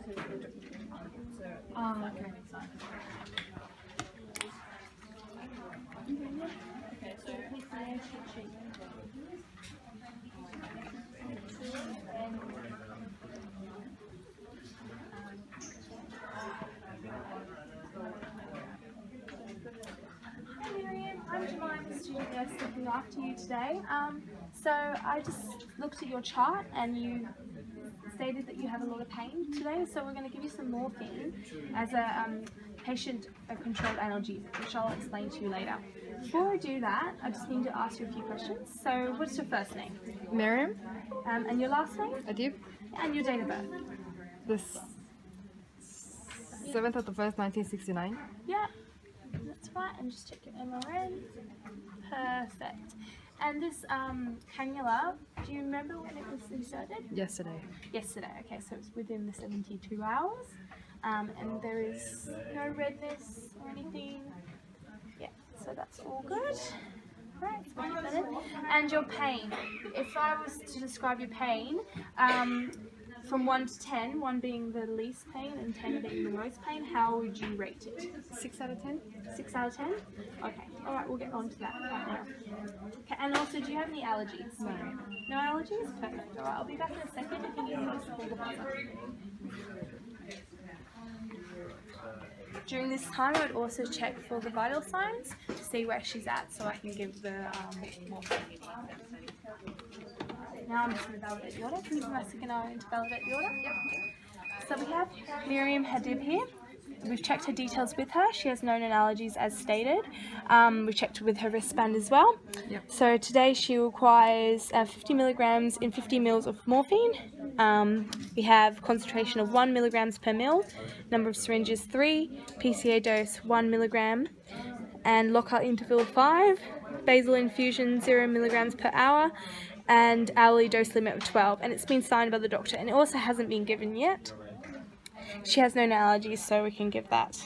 Oh, okay. Hi Miriam, I'm Jemima, student nurse looking after you today. So I just looked at your chart and you stated that you have a lot of pain today, so we're going to give you some morphine as a patient-controlled analgesic, which I'll explain to you later. Before I do that, I just need to ask you a few questions. So what's your first name? Miriam? And your last name? Adib? And your date of birth? The 7th of the 1st, 1969. Yeah, that's right. And just check your MRN. Perfect. And this cannula, do you remember when it was inserted? Yesterday. Yesterday, okay, so it's within the 72 hours. And there is no redness or anything. Yeah, so that's all good. Right, it's very good. And your pain, if I was to describe your pain, from 1 to 10, 1 being the least pain and 10 being the most pain, how would you rate it? 6 out of 10? 6 out of 10? Okay, alright, we'll get on to that right now. Okay, and also, do you have any allergies? No. No allergies? Perfect. Alright, I'll be back in a second if you need me to pull the buzzer. During this time, I would also check for the vital signs to see where she's at so I can give the morphine. Now I'm just going to validate the order. Can you put my second eye in to validate the order? Yep. So we have Miriam Hadib here. We've checked her details with her. She has known allergies as stated. We checked with her wristband as well. Yep. So today she requires 50 milligrams in 50 mils of morphine. We have concentration of 1 milligrams per mil, number of syringes 3, PCA dose 1 milligram, and lockout interval 5, basal infusion 0 milligrams per hour, and hourly dose limit of 12. And it's been signed by the doctor, and it also hasn't been given yet. She has known allergies, so we can give that.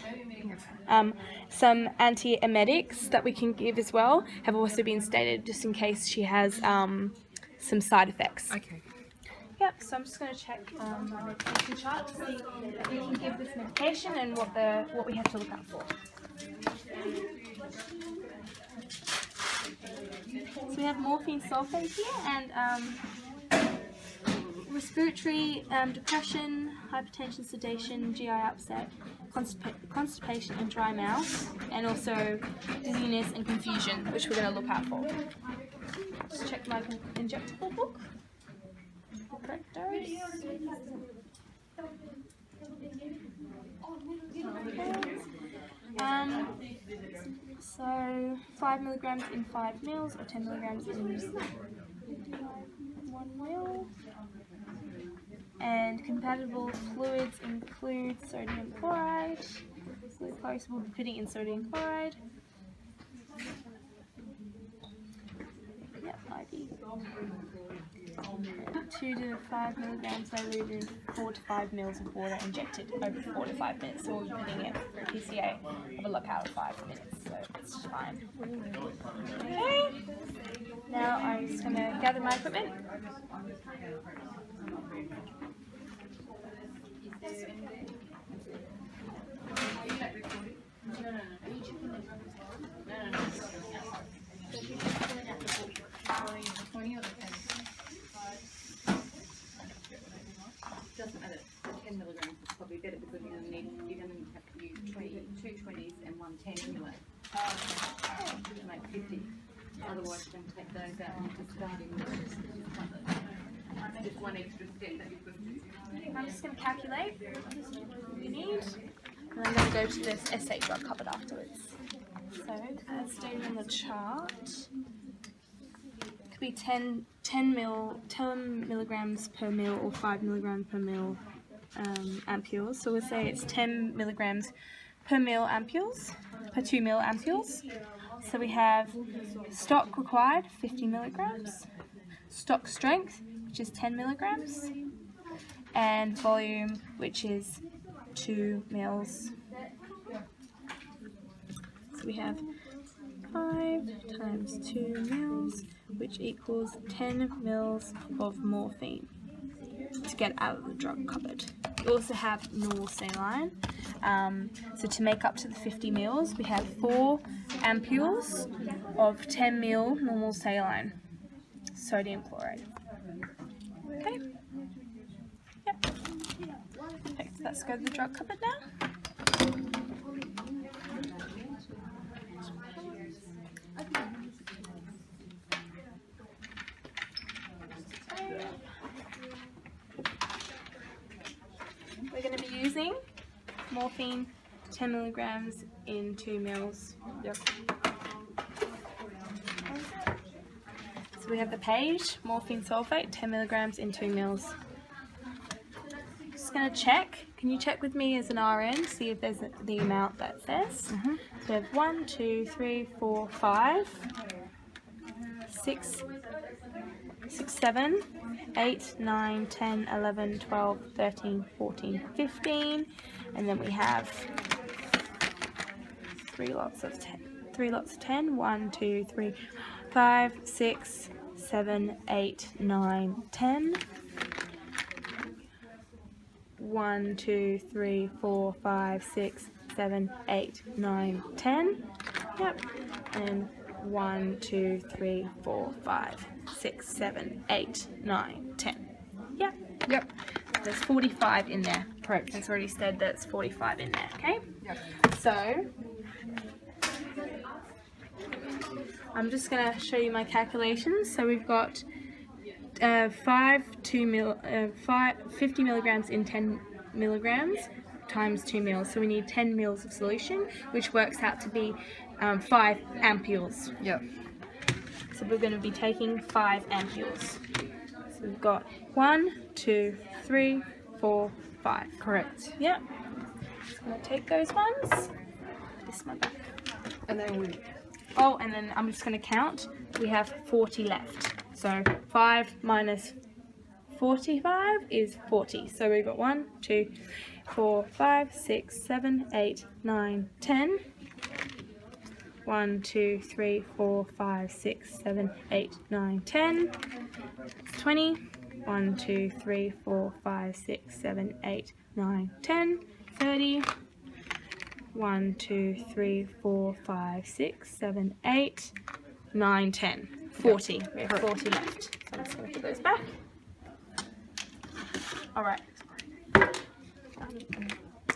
Some antiemetics that we can give as well have also been stated, just in case she has some side effects. Okay. Yep, so I'm just going to check my medication chart to see if we can give this medication and what we have to look out for. So we have morphine sulfate here and respiratory depression, hypertension, sedation, GI upset, constipation and dry mouth, and also dizziness and confusion, which we're going to look out for. Just check my injectable book. Correct dose. Okay. So 5 milligrams in 5 mils or 10 milligrams in 1 mil. And compatible fluids include sodium chloride. Glucose will be putting in sodium chloride. Yep, ID. 2 to 5 milligrams diluted in 4 to 5 mils of water injected over 4 to 5 minutes. So we'll be putting it for a PCA of a lockout of 5 minutes. So it's fine. Okay. Now I'm just going to gather my equipment. Doesn't matter. 10 milligrams is probably better because you're going to have to use 2 20s and 1 10 anyway. To make 50. Otherwise, you're going to take those out and you're just starting with just one extra step that you've got to do. I'm just going to calculate what you need, and I'm going to go to this SA drug cupboard afterwards. So, as stated on the chart, it could be 10 milligrams per mil or 5 milligrams per mil ampules. So we'll say it's 10 milligrams per mil ampules, per 2 mil ampules. So we have stock required, 50 milligrams, stock strength, which is 10 milligrams, and volume, which is 2 mils. So we have 5 times 2 mils, which equals 10 mils of morphine to get out of the drug cupboard. We also have normal saline. So to make up to the 50 mils, we have 4 ampules of 10 mil normal saline, sodium chloride. Okay. Yep. Okay, so let's go to the drug cupboard now. We're going to be using morphine 10 milligrams in 2 mils. Yep. So we have the page, morphine sulfate, 10 milligrams in 2 mils. Just going to check. Can you check with me as an RN, see if there's the amount that says? So we have 1, 2, 3, 4, 5, 6, 7, 8, 9, 10, 11, 12, 13, 14, 15, and then we have 3 lots of 10. 3 lots of 10. 1, 2, 3, 5, 6, 7, 8, 9, 10. 1, 2, 3, 4, 5, 6, 7, 8, 9, 10. Yep. And 1, 2, 3, 4, 5, 6, 7, 8, 9, 10. Yep. Yep. There's 45 in there. Correct. It's already said that's 45 in there, okay? Yep. So, I'm just going to show you my calculations. So we've got 50 milligrams in 10 milligrams times 2 mils. So we need 10 mils of solution, which works out to be 5 ampules. Yep. So we're going to be taking 5 ampules. So we've got 1, 2, 3, 4, 5. Correct. Yep. Just going to take those ones. This is my back. And then we. Oh, and then I'm just going to count. We have 40 left. So 5 minus 45 is 40. So we've got 1, 2, 4, 5, 6, 7, 8, 9, 10. 1, 2, 3, 4, 5, 6, 7, 8, 9, 10. 20. 1, 2, 3, 4, 5, 6, 7, 8, 9, 10. 30. 1, 2, 3, 4, 5, 6, 7, 8, 9, 10. 40. We have 40 left. So I'm just going to put those back. Alright.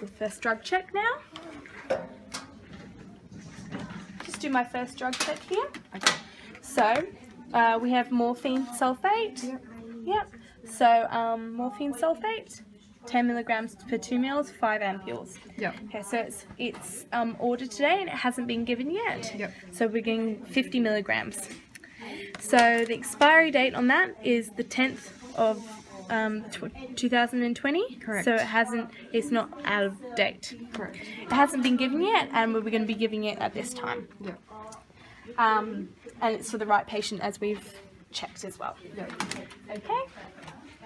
So first drug check now. Just do my first drug check here. Okay. So we have morphine sulfate. Yep. Yep. So morphine sulfate, 10 milligrams per 2 mils, 5 ampules. Yep. Okay, so it's ordered today and it hasn't been given yet. Yep. So we're getting 50 milligrams. So the expiry date on that is the 10th of 2020. Correct. So it's not out of date. Correct. It hasn't been given yet, and we're going to be giving it at this time. Yep. And it's for the right patient, as we've checked as well. Yep. Okay.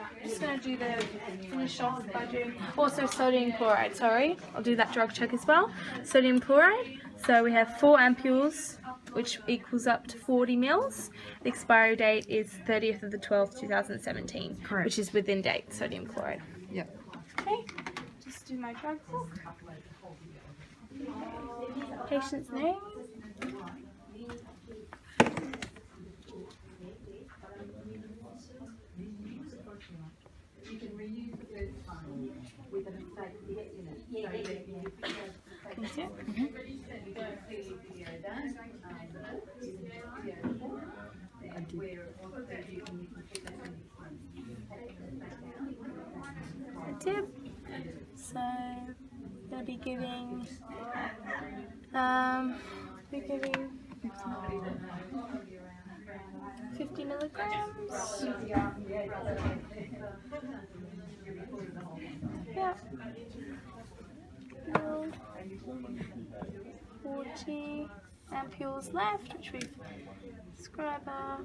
I'm just going to do the finish off by doing also sodium chloride. Sorry, I'll do that drug check as well. Sodium chloride. So we have 4 ampules, which equals up to 40 mils. The expiry date is 30th of the 12th, 2017, Correct. which is within date, sodium chloride. Yep. Okay, just do my drug book. Patient's name. You can reuse the first one with a mistake in it. Thank you. Tip. So gonna be giving we're giving 50 milligrams. Yeah. 40 ampules left, which we've scriber,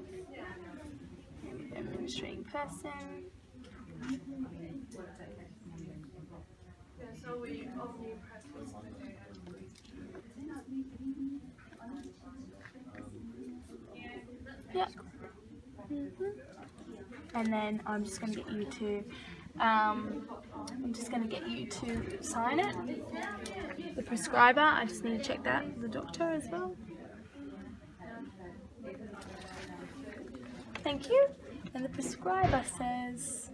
administrating person. Yep. And then I'm just going to get you to I'm just going to get you to sign it. The prescriber, I just need to check that. The doctor as well. Thank you. And the prescriber says,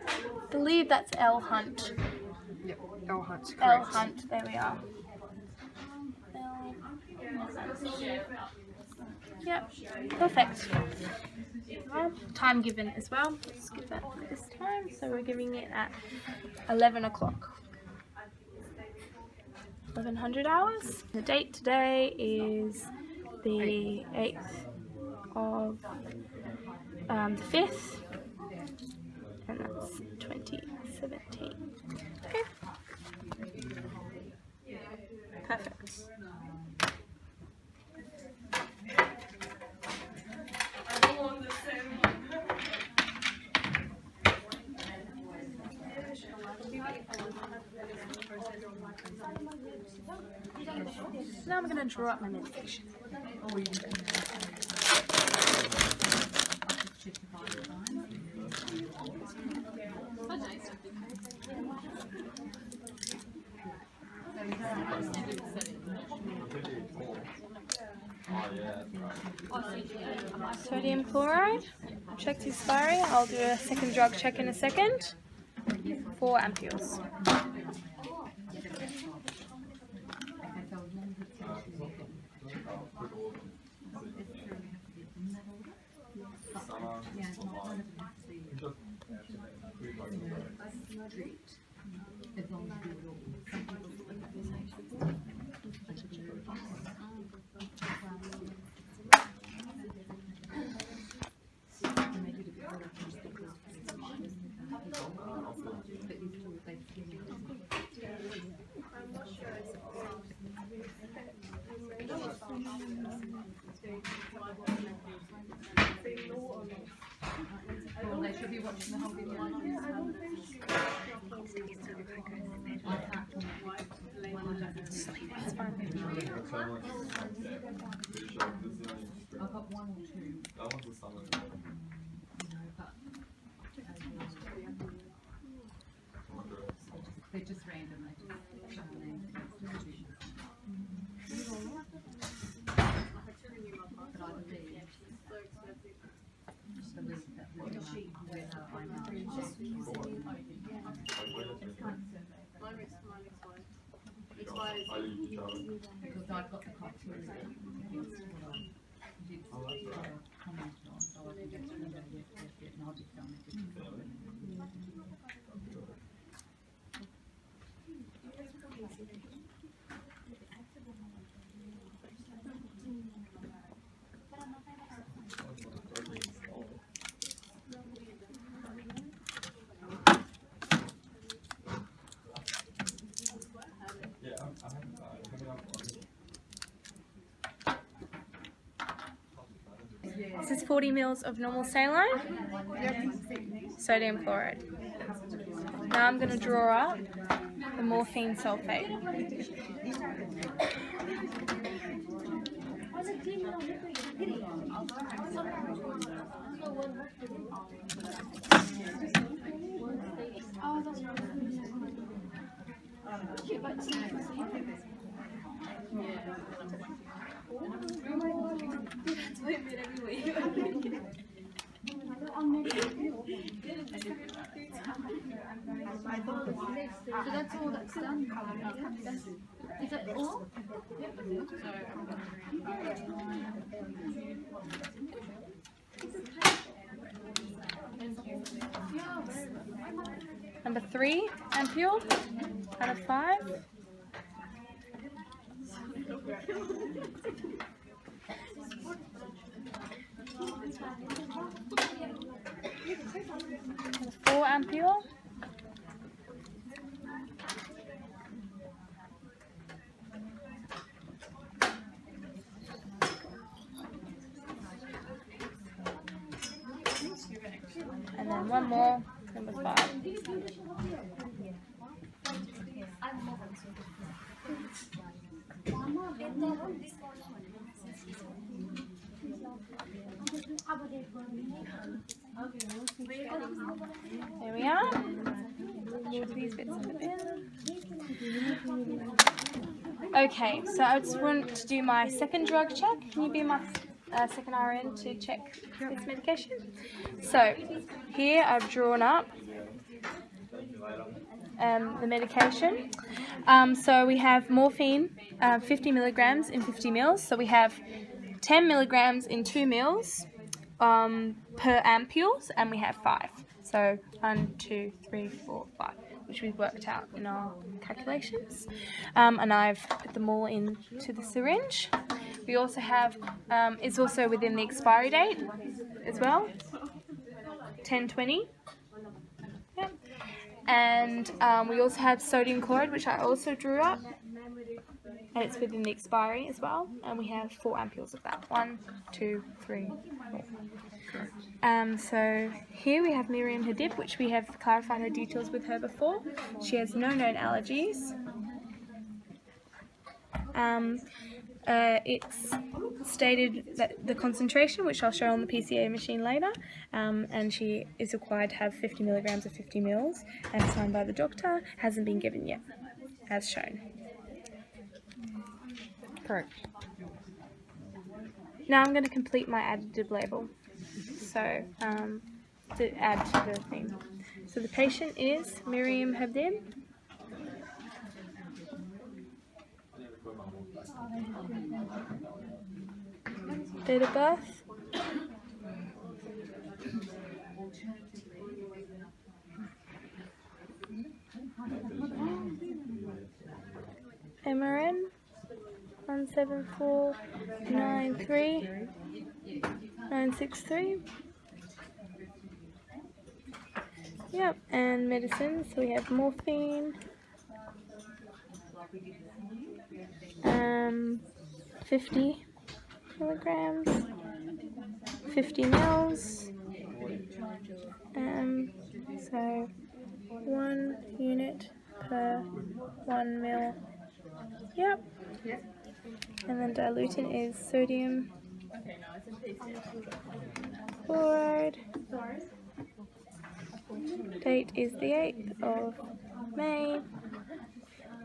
I believe that's L Hunt. Yep, L Hunt. L Hunt, there we are. Yep, perfect. Well, time given as well. Let's give that this time. So we're giving it at 11 o'clock. 1100 hours. The date today is the 8th of the 5th, and that's 2017. Okay. Perfect. Now I'm going to draw up my medication. Sodium chloride, check the expiry. I'll do a second drug check in a second. 4 ampules. Well, they should be watching the whole video. I've got 1 or 2. That one's a summer. They're just random. They just but I believe that with I know. Because I've got the criteria against what I did comment on, so I can go through and go, yes, and I'll just tell them This is 40 mils of normal saline, sodium chloride. Now I'm going to draw up the morphine sulfate. So that's all that's done. Is that all? Number 3 ampule out of 5. Number 4 ampule. And then one more, number 5. There we are. move these bits in a bit. Okay, so I just want to do my second drug check. Can you be my second RN to check this medication? So here I've drawn up the medication. So we have morphine, 50 milligrams in 50 mils. So we have 10 milligrams in 2 mils per ampules, and we have 5. So 1, 2, 3, 4, 5, which we've worked out in our calculations. And I've put them all into the syringe. We also have, it's also within the expiry date as well, 10/20. Yep. And we also have sodium chloride, which I also drew up, and it's within the expiry as well. And we have 4 ampules of that. 1, 2, 3, 4. So here we have Miriam Hadib, which we have clarified her details with her before. She has no known allergies. It's stated that the concentration, which I'll show on the PCA machine later, and she is required to have 50 milligrams of 50 mils, and signed by the doctor, hasn't been given yet, as shown. Correct. Now I'm going to complete my additive label, so to add to the thing. So the patient is Miriam Habib. Date of birth. MRN 17493 Yep, and medicine. So we have morphine, 50 milligrams, 50 mils. So 1 unit per 1 mil. Yep. And then diluent is sodium chloride. Date is the 8th of May.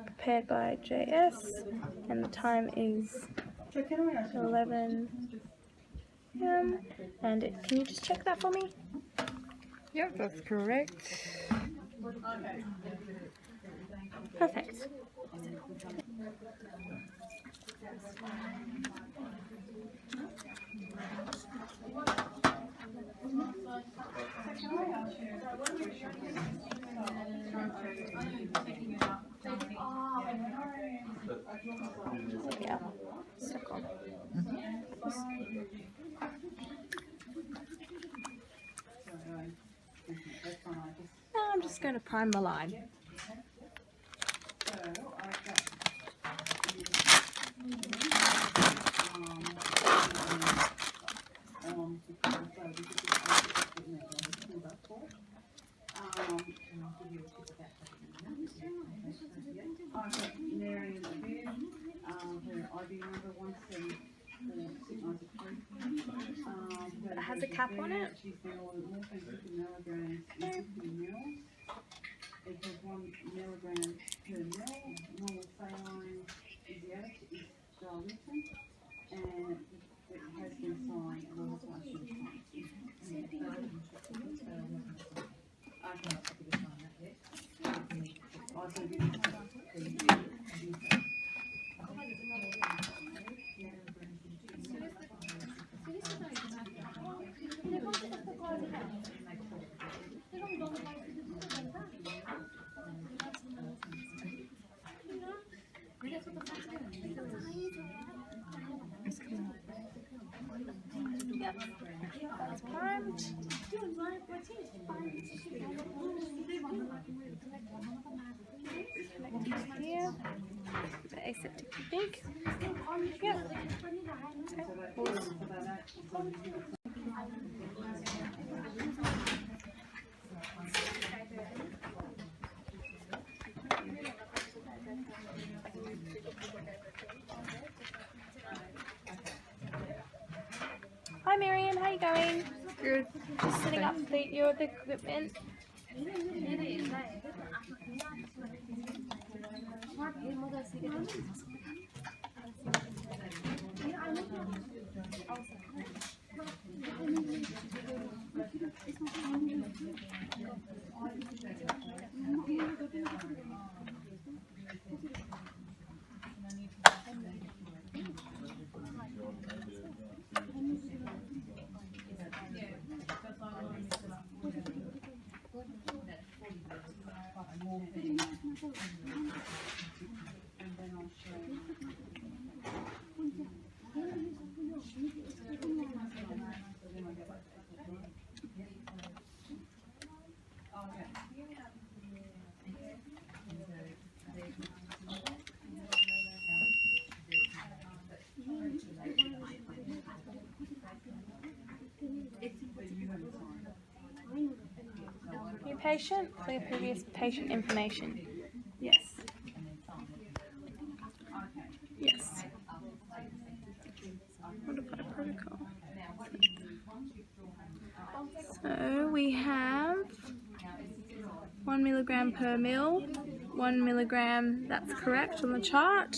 Prepared by JS. And the time is 11 p.m. And can you just check that for me? Yep, that's correct. Perfect. Yeah, stuck on. Now I'm just going to prime the line. It has a cap on it. Equals 1 milligram per mil. Normal saline physiology is dilution, and it has been signed. And also I should sign. Yep, that's primed. Here, the aseptic pink. Yep. Hi Miriam, how you going? Good. Just setting up your equipment. New patient, clear previous patient information. Yes. Yes. Modify protocol. So we have 1 milligram per mil, 1 milligram, that's correct on the chart.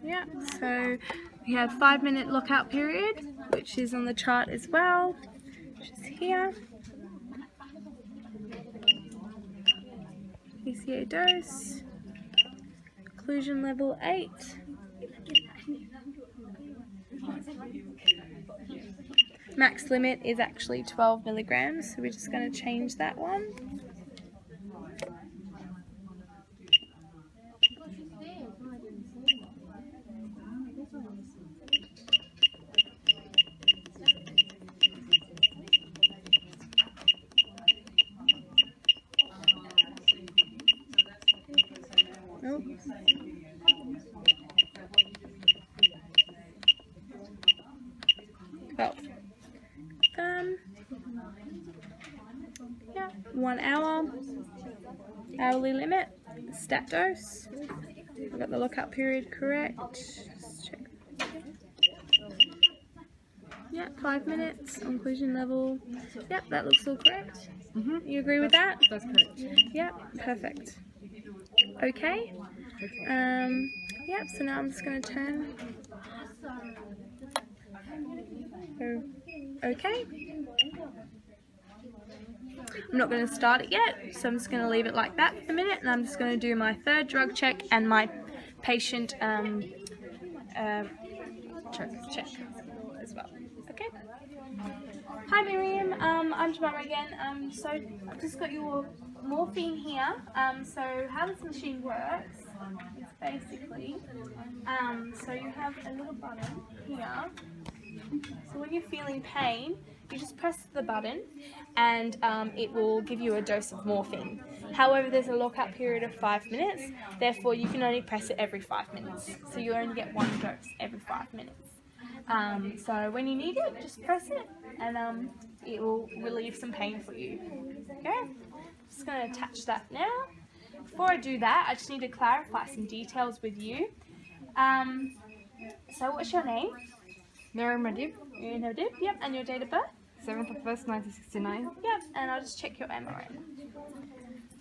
Yeah, so we have 5-minute lockout period, which is on the chart as well, which is here. PCA dose, occlusion level 8. Max limit is actually 12 milligrams, so we're just going to change that one. Oh. Well, yeah, 1 hour, hourly limit, stat dose. I've got the lockout period correct. Just check. Yeah, 5 minutes, occlusion level. Yep, that looks all correct. You agree with that? That's correct. Yep, perfect. Okay. Yep, so now I'm just going to turn. Okay. I'm not going to start it yet, so I'm just going to leave it like that for a minute, and I'm just going to do my third drug check and my patient check as well. Okay. Hi Miriam, I'm Jemima again. So I've just got your morphine here. So how this machine works is basically, so you have a little button here. So when you're feeling pain, you just press the button and it will give you a dose of morphine. However, there's a lockout period of 5 minutes, therefore you can only press it every 5 minutes. So you only get 1 dose every 5 minutes. So when you need it, just press it and it will relieve some pain for you. Okay? Just going to attach that now. Before I do that, I just need to clarify some details with you. So what's your name? Miriam Hadib, Yep, and your date of birth? 7th of 1st, 1969. Yep, and I'll just check your MRN.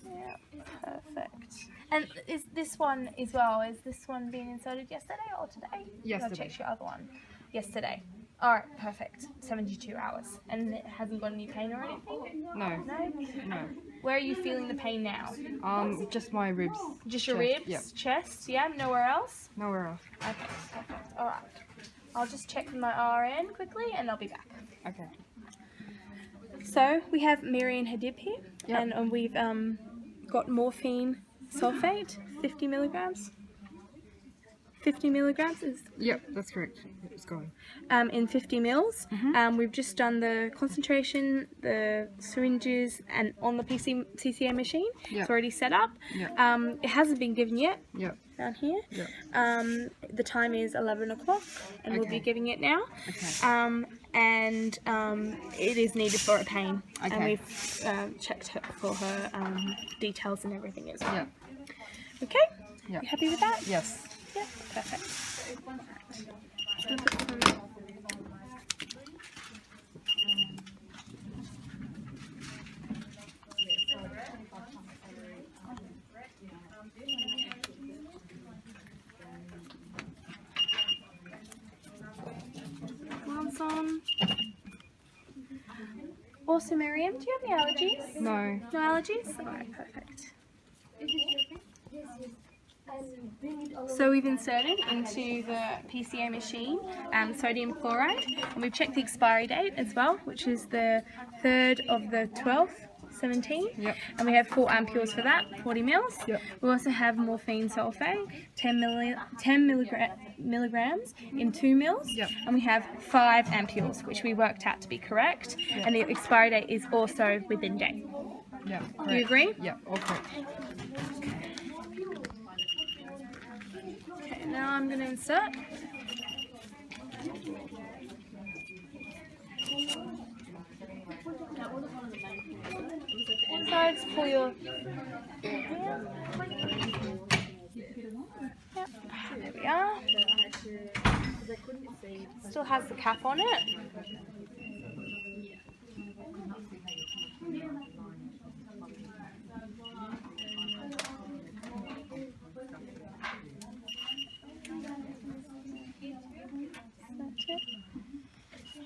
Yep, perfect. And is this one as well, is this one being inserted yesterday or today? Yesterday. I'll check your other one. Yesterday. Alright, perfect. 72 hours. And it hasn't got any pain or anything? No. No? No. Where are you feeling the pain now? Just my ribs. Just your Chest, ribs? yep. Chest? Yeah? Nowhere else? Nowhere else. Okay, perfect. Alright. I'll just check with my RN quickly and I'll be back. Okay. So we have Miriam Hadib here, Yep. and we've got morphine sulfate, 50 milligrams. 50 milligrams is Yep, that's correct. It's going. in 50 mils. We've just done the concentration, the syringes, and on the CCA machine. Yep. It's already set up. Yep. It hasn't been given yet. Yep. Down here. Yep. The time is 11 o'clock, and we'll be Okay. giving it now. Okay. And it is needed for a pain, and Okay. we've checked her for her details and everything as well. Yep. Okay. Yep. You happy with that? Yes. Yeah. Perfect. on. Also, Miriam, do you have any allergies? No. No allergies? Alright, perfect. So we've inserted into the PCA machine sodium chloride, and we've checked the expiry date as well, which is the 3rd of the 12th, 17. Yep. And we have 4 ampules for that, 40 mils. Yep. We also have morphine sulfate, 10 milligrams in 2 mils. Yep. And we have 5 ampules, which we worked out to be correct. Yep. And the expiry date is also within date. Yeah. Do you agree? Yeah. Okay. Okay, now I'm going to insert. Insides for your. Yep, there we are. Still has the cap on it.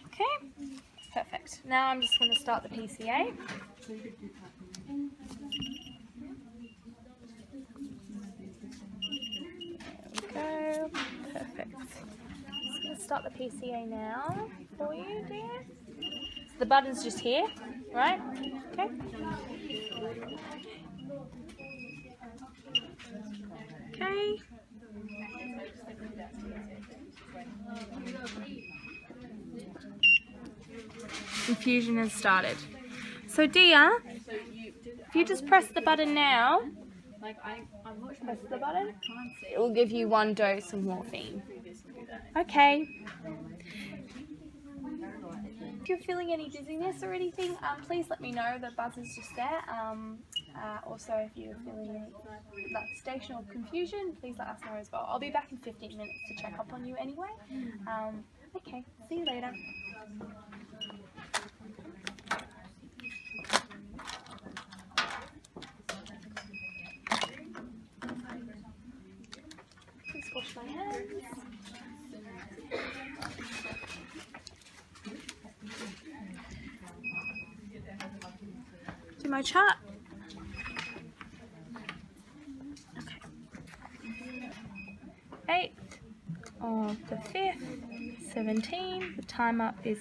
Okay, perfect. Now I'm just going to start the PCA. There we go. Perfect. Just going to start the PCA now for you, dear. So the button's just here, right? Okay. Okay. Infusion has started. So Dia, if you just press the button now, press the button, it will give you 1 dose of morphine. Okay. If you're feeling any dizziness or anything, please let me know. The buzzer's just there. Also, if you're feeling any station or confusion, please let us know as well. I'll be back in 15 minutes to check up on you anyway. Okay, see you later. Please wash my hands. Do my chart. Okay. 8th of the 5th, 17. The time up is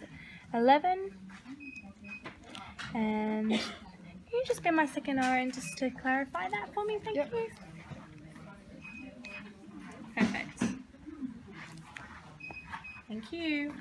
11. And can you just be my second RN just to clarify that for me? Thank you. Perfect. Thank you.